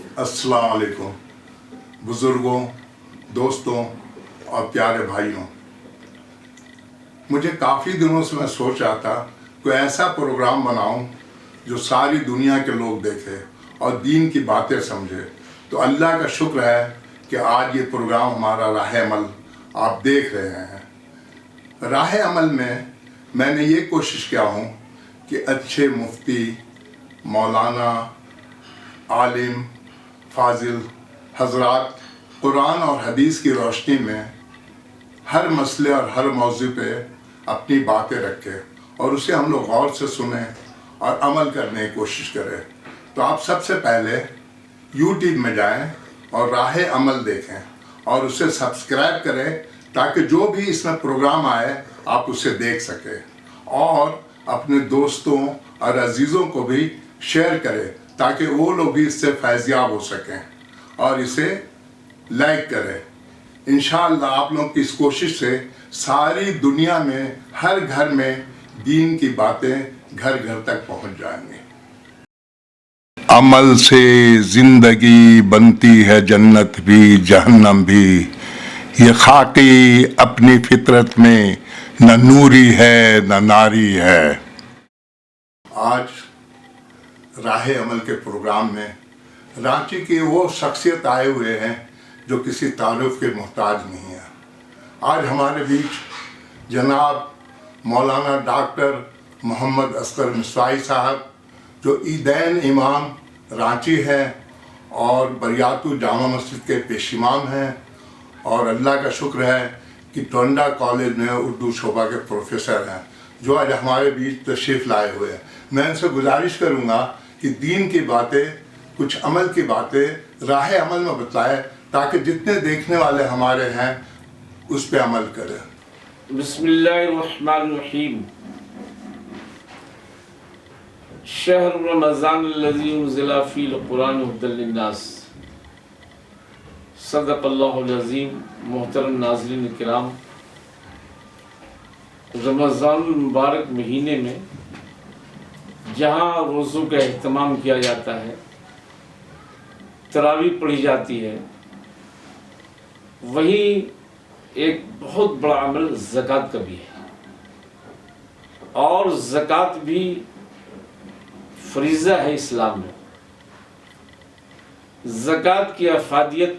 السلام علیکم بزرگوں، دوستوں اور پیارے بھائیوں، مجھے کافی دنوں سے میں سوچ رہا تھا کوئی ایسا پروگرام بناؤں جو ساری دنیا کے لوگ دیکھے اور دین کی باتیں سمجھے۔ تو اللہ کا شکر ہے کہ آج یہ پروگرام ہمارا راہ عمل آپ دیکھ رہے ہیں۔ راہ عمل میں نے یہ کوشش کیا ہوں کہ اچھے مفتی، مولانا، عالم، فاضل حضرات قرآن اور حدیث کی روشنی میں ہر مسئلے اور ہر موضوع پہ اپنی باتیں رکھے اور اسے ہم لوگ غور سے سنیں اور عمل کرنے کی کوشش کریں۔ تو آپ سب سے پہلے یوٹیوب میں جائیں اور راہ عمل دیکھیں اور اسے سبسکرائب کریں تاکہ جو بھی اس میں پروگرام آئے آپ اسے دیکھ سکیں، اور اپنے دوستوں اور عزیزوں کو بھی شیئر کریں تاکہ وہ لوگ بھی اس سے فیضیاب ہو سکیں، اور اسے لائک کریں۔ انشاءاللہ آپ لوگوں کی اس کوشش سے ساری دنیا میں ہر گھر میں دین کی باتیں گھر گھر تک پہنچ جائیں گی۔ عمل سے زندگی بنتی ہے جنت بھی جہنم بھی، یہ خاکی اپنی فطرت میں نہ نوری ہے نہ ناری ہے۔ آج راہ عمل کے پروگرام میں رانچی کی وہ شخصیت آئے ہوئے ہیں جو کسی تعارف کے محتاج نہیں ہے۔ آج ہمارے بیچ جناب مولانا ڈاکٹر محمد اصغر مصوائی صاحب، جو عیدین امام رانچی ہے اور بریاتو جامع مسجد کے پیش امام ہیں، اور اللہ کا شکر ہے کہ ٹونڈا کالج میں اردو شعبہ کے پروفیسر ہیں، جو آج ہمارے بیچ تشریف لائے ہوئے ہیں۔ میں ان سے گزارش کروں گا کہ دین کی باتیں، کچھ عمل کی باتیں راہ عمل میں بتلائے تاکہ جتنے دیکھنے والے ہمارے ہیں اس پہ عمل کریں۔ بسم اللہ الرحمن الرحیم۔ شہر رمضان الذی انزل فیہ القرآن ھدی للناس۔ صدق اللہ العظیم۔ محترم ناظرین کرام، رمضان المبارک مہینے میں جہاں روزوں کا اہتمام کیا جاتا ہے، تراویح پڑھی جاتی ہے، وہیں ایک بہت بڑا عمل زکوٰۃ کا بھی ہے، اور زکوٰۃ بھی فریضہ ہے اسلام میں۔ زکوٰۃ کی افادیت،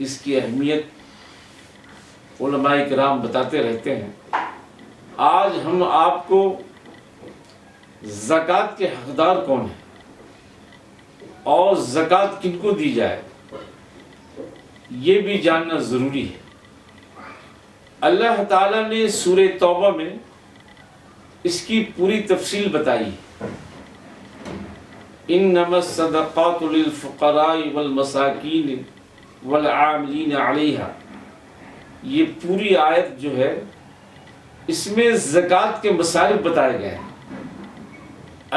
اس کی اہمیت علماء کرام بتاتے رہتے ہیں۔ آج ہم آپ کو زکوٰۃ کے حقدار کون ہیں اور زکوٰۃ کن کو دی جائے، یہ بھی جاننا ضروری ہے۔ اللہ تعالیٰ نے سورہ توبہ میں اس کی پوری تفصیل بتائی ہے۔ انما الصدقات للفقراء والمساکین والعاملین علیہا، یہ پوری آیت جو ہے اس میں زکوٰۃ کے مصارف بتائے گئے ہیں۔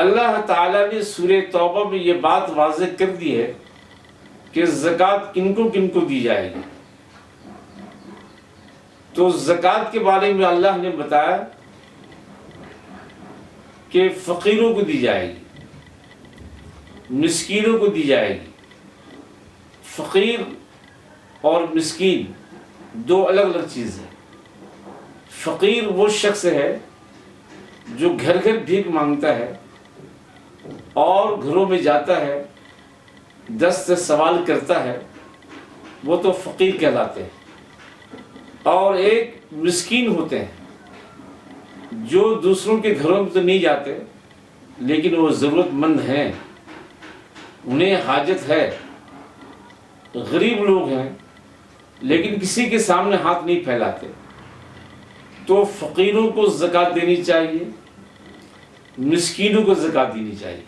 اللہ تعالیٰ نے سورہ توبہ میں یہ بات واضح کر دی ہے کہ زکوٰۃ کن کو دی جائے گی۔ تو زکوٰۃ کے بارے میں اللہ نے بتایا کہ فقیروں کو دی جائے گی، مسکینوں کو دی جائے گی۔ فقیر اور مسکین دو الگ الگ چیز ہیں۔ فقیر وہ شخص ہے جو گھر گھر بھیک مانگتا ہے اور گھروں میں جاتا ہے، دست سے سوال کرتا ہے، وہ تو فقیر کہلاتے ہیں۔ اور ایک مسکین ہوتے ہیں جو دوسروں کے گھروں میں تو نہیں جاتے لیکن وہ ضرورت مند ہیں، انہیں حاجت ہے، غریب لوگ ہیں لیکن کسی کے سامنے ہاتھ نہیں پھیلاتے۔ تو فقیروں کو زکوٰۃ دینی چاہیے، مسکینوں کو زکوٰۃ دینی چاہیے۔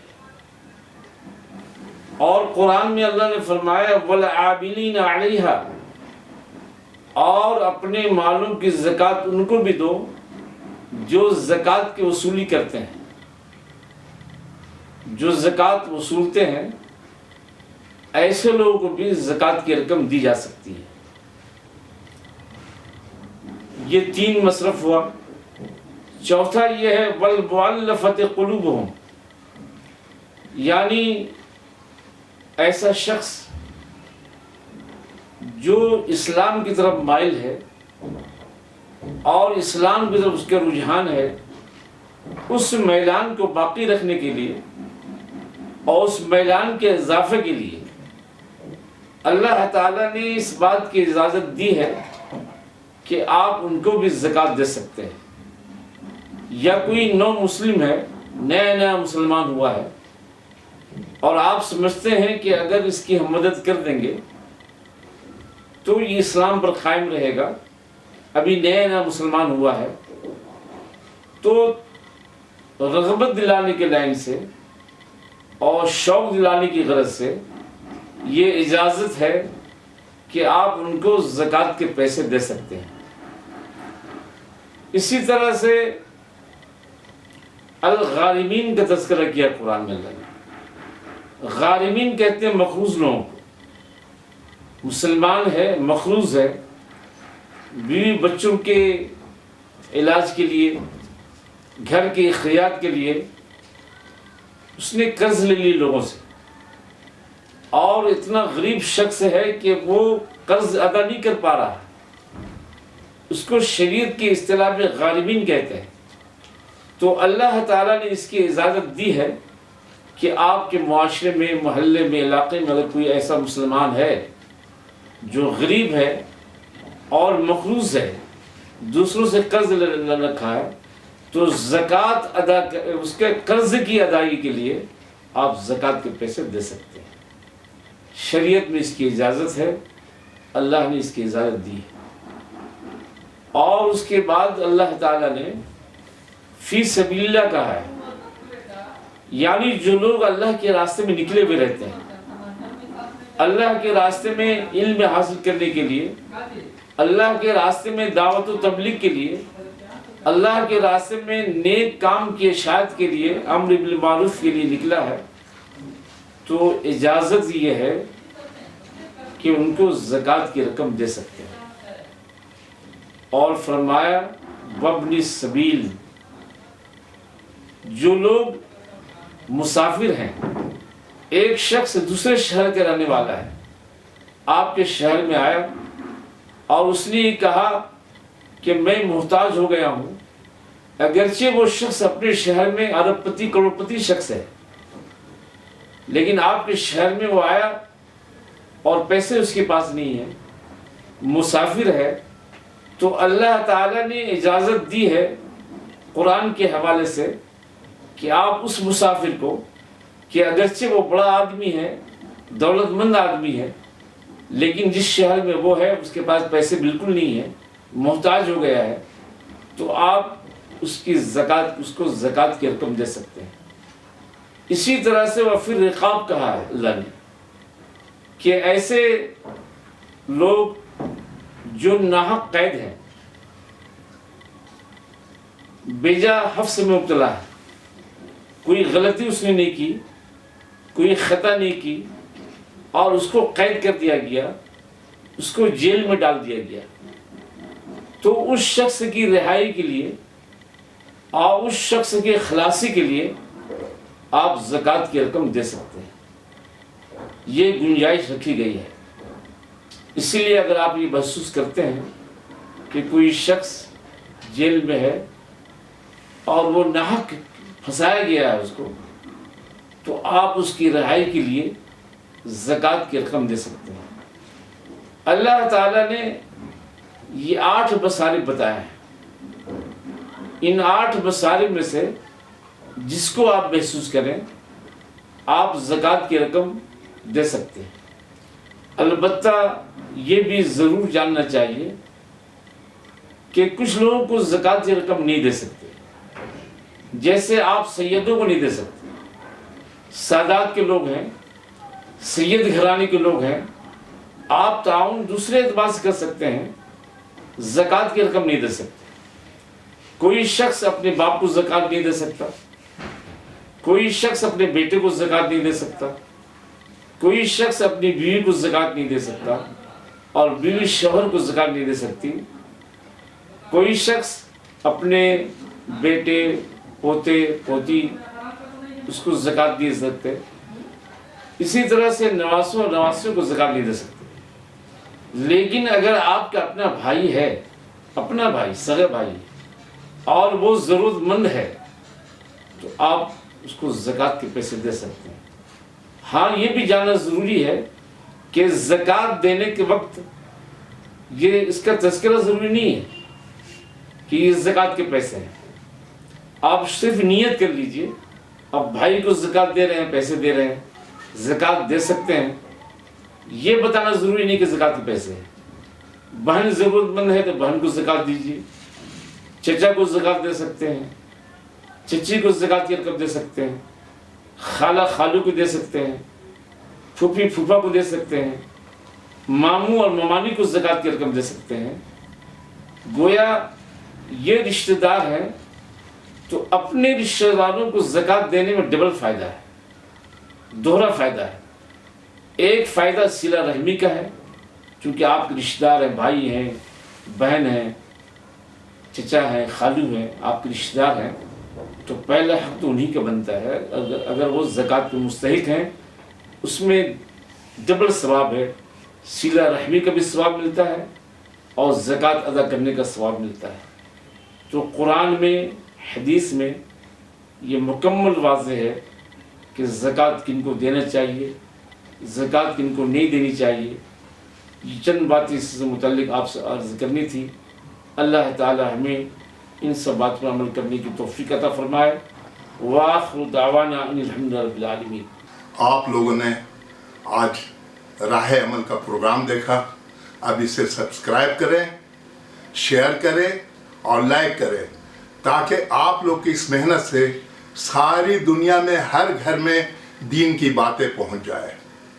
اور قرآن میں اللہ نے فرمایا والعاملین علیہا، اور اپنے مالوں کی زکوٰۃ ان کو بھی دو جو زکوٰۃ کی وصولی کرتے ہیں۔ جو زکوٰۃ وصولتے ہیں ایسے لوگوں کو بھی زکوٰۃ کی رقم دی جا سکتی ہے۔ یہ تین مصرف ہوا۔ چوتھا یہ ہے والمؤلفۃ قلوبہم، یعنی ایسا شخص جو اسلام کی طرف مائل ہے اور اسلام کی طرف اس کا رجحان ہے، اس میلان کو باقی رکھنے کے لیے اور اس میلان کے اضافے کے لیے اللہ تعالیٰ نے اس بات کی اجازت دی ہے کہ آپ ان کو بھی زکوٰۃ دے سکتے ہیں۔ یا کوئی نو مسلم ہے، نیا مسلمان ہوا ہے، اور آپ سمجھتے ہیں کہ اگر اس کی ہم مدد کر دیں گے تو یہ اسلام پر قائم رہے گا، ابھی نیا مسلمان ہوا ہے، تو رغبت دلانے کے لائن سے اور شوق دلانے کی غرض سے یہ اجازت ہے کہ آپ ان کو زکوٰۃ کے پیسے دے سکتے ہیں۔ اسی طرح سے الغارمین کا تذکرہ کیا قرآن میں اللہ نے۔ غارمین کہتے ہیں مقروض لوگوں کو۔ مسلمان ہے، مقروض ہے، بیوی بچوں کے علاج کے لیے، گھر کے اخراجات کے لیے اس نے قرض لے لی لوگوں سے، اور اتنا غریب شخص ہے کہ وہ قرض ادا نہیں کر پا رہا، اس کو شریعت کی اصطلاح میں غارمین کہتے ہیں۔ تو اللہ تعالیٰ نے اس کی اجازت دی ہے کہ آپ کے معاشرے میں، محلے میں، علاقے میں اگر کوئی ایسا مسلمان ہے جو غریب ہے اور مقروض ہے، دوسروں سے قرض لے رکھا ہے، تو زکوٰۃ اس کے قرض کی ادائیگی کے لیے آپ زکوٰۃ کے پیسے دے سکتے ہیں۔ شریعت میں اس کی اجازت ہے، اللہ نے اس کی اجازت دی ہے۔ اور اس کے بعد اللہ تعالیٰ نے فی سبیل اللہ کہا ہے، یعنی جو لوگ اللہ کے راستے میں نکلے ہوئے رہتے ہیں، اللہ کے راستے میں علم حاصل کرنے کے لیے، اللہ کے راستے میں دعوت و تبلیغ کے لیے، اللہ کے راستے میں نیک کام کی اشاعت کے لیے، امر بالمعروف کے لیے نکلا ہے، تو اجازت یہ ہے کہ ان کو زکوٰۃ کی رقم دے سکتے ہیں۔ اور فرمایا وابن السبیل، جو لوگ مسافر ہیں، ایک شخص دوسرے شہر کے رہنے والا ہے، آپ کے شہر میں آیا اور اس نے یہ کہا کہ میں محتاج ہو گیا ہوں، اگرچہ وہ شخص اپنے شہر میں ارب پتی کروڑ پتی شخص ہے، لیکن آپ کے شہر میں وہ آیا اور پیسے اس کے پاس نہیں ہیں، مسافر ہے، تو اللہ تعالیٰ نے اجازت دی ہے قرآن کے حوالے سے کہ آپ اس مسافر کو، کہ اگرچہ وہ بڑا آدمی ہے، دولت مند آدمی ہے، لیکن جس شہر میں وہ ہے اس کے پاس پیسے بالکل نہیں ہیں، محتاج ہو گیا ہے، تو آپ اس کو زکوٰۃ کی رقم دے سکتے ہیں۔ اسی طرح سے وفی الرقاب کہا ہے اللہ نے کہ ایسے لوگ جو ناحق قید ہیں، بیجا حبس میں مبتلا ہے، کوئی غلطی اس نے نہیں کی، کوئی خطا نہیں کی، اور اس کو قید کر دیا گیا، اس کو جیل میں ڈال دیا گیا، تو اس شخص کی رہائی کے لیے اور اس شخص کے خلاصی کے لیے آپ زکوٰۃ کی رقم دے سکتے ہیں۔ یہ گنجائش رکھی گئی ہے۔ اسی لیے اگر آپ یہ محسوس کرتے ہیں کہ کوئی شخص جیل میں ہے اور وہ ناحق پھنسایا گیا ہے اس کو، تو آپ اس کی رہائی کے لیے زکوٰۃ کی رقم دے سکتے ہیں۔ اللہ تعالیٰ نے یہ 8 مصارف بتائے ہیں، ان 8 مصارف میں سے جس کو آپ محسوس کریں آپ زکوٰۃ کی رقم دے سکتے ہیں۔ البتہ یہ بھی ضرور جاننا چاہیے کہ کچھ لوگوں کو زکوٰۃ کی رقم نہیں دے سکتے، جیسے آپ سیدوں کو نہیں دے سکتے، سادات کے لوگ ہیں، سید گھرانے کے لوگ ہیں، آپ تعاون دوسرے اعتبار سے کر سکتے ہیں، زکوٰۃ کی رقم نہیں دے سکتے۔ کوئی شخص اپنے باپ کو زکوٰۃ نہیں دے سکتا، کوئی شخص اپنے بیٹے کو زکوٰۃ نہیں دے سکتا، کوئی شخص اپنی بیوی کو زکوٰۃ نہیں دے سکتا، اور بیوی شوہر کو زکوٰۃ نہیں دے سکتی، کوئی شخص اپنے بیٹے، پوتے، پوتی اس کو زکوٰۃ دے سکتے، اسی طرح سے نواسیوں کو زکوٰۃ نہیں دے سکتے۔ لیکن اگر آپ کا اپنا بھائی ہے، اپنا بھائی، سگا بھائی، اور وہ ضرورت مند ہے، تو آپ اس کو زکوٰۃ کے پیسے دے سکتے ہیں۔ ہاں یہ بھی جاننا ضروری ہے کہ زکوٰۃ دینے کے وقت یہ اس کا تذکرہ ضروری نہیں ہے کہ یہ زکوٰۃ کے پیسے ہیں۔ آپ صرف نیت کر لیجئے، اب بھائی کو زکوٰۃ دے رہے ہیں، پیسے دے رہے ہیں، زکوٰۃ دے سکتے ہیں، یہ بتانا ضروری نہیں کہ زکوٰۃ کے پیسے ہیں۔ بہن ضرورت مند ہے تو بہن کو زکوٰۃ دیجیے، چچا کو زکوٰۃ دے سکتے ہیں، چچی کو زکوٰۃ کی رقم دے سکتے ہیں، خالہ خالو کو دے سکتے ہیں، پھوپھی پھوپھا کو دے سکتے ہیں، ماموں اور ممانی کو زکوٰۃ کی رقم دے سکتے ہیں۔ گویا یہ رشتہ دار ہیں تو اپنے رشتہ داروں کو زکوٰۃ دینے میں ڈبل فائدہ ہے، دوہرا فائدہ ہے۔ ایک فائدہ صلہ رحمی کا ہے، چونکہ آپ کے رشتہ دار ہیں، بھائی ہیں، بہن ہیں، چچا ہیں، خالو ہیں، آپ کے رشتہ دار ہیں، تو پہلا حق تو انہی کا بنتا ہے۔ اگر وہ زکوٰۃ کے مستحق ہیں اس میں ڈبل ثواب ہے، صلہ رحمی کا بھی ثواب ملتا ہے اور زکوٰۃ ادا کرنے کا ثواب ملتا ہے۔ تو قرآن میں، حدیث میں یہ مکمل واضح ہے کہ زکوٰۃ کن کو دینا چاہیے، زکوٰۃ کن کو نہیں دینی چاہیے۔ یہ چند باتیں اس سے متعلق آپ سے عرض کرنی تھی۔ اللہ تعالی ہمیں ان سب بات پر عمل کرنے کی توفیق عطا فرمائے۔ وآخر دعوانا ان الحمد للہ رب العالمین۔ آپ لوگوں نے آج راہ عمل کا پروگرام دیکھا، اب اسے سبسکرائب کریں، شیئر کریں اور لائک کریں، تاکہ آپ لوگ کی اس محنت سے ساری دنیا میں ہر گھر میں دین کی باتیں پہنچ جائے۔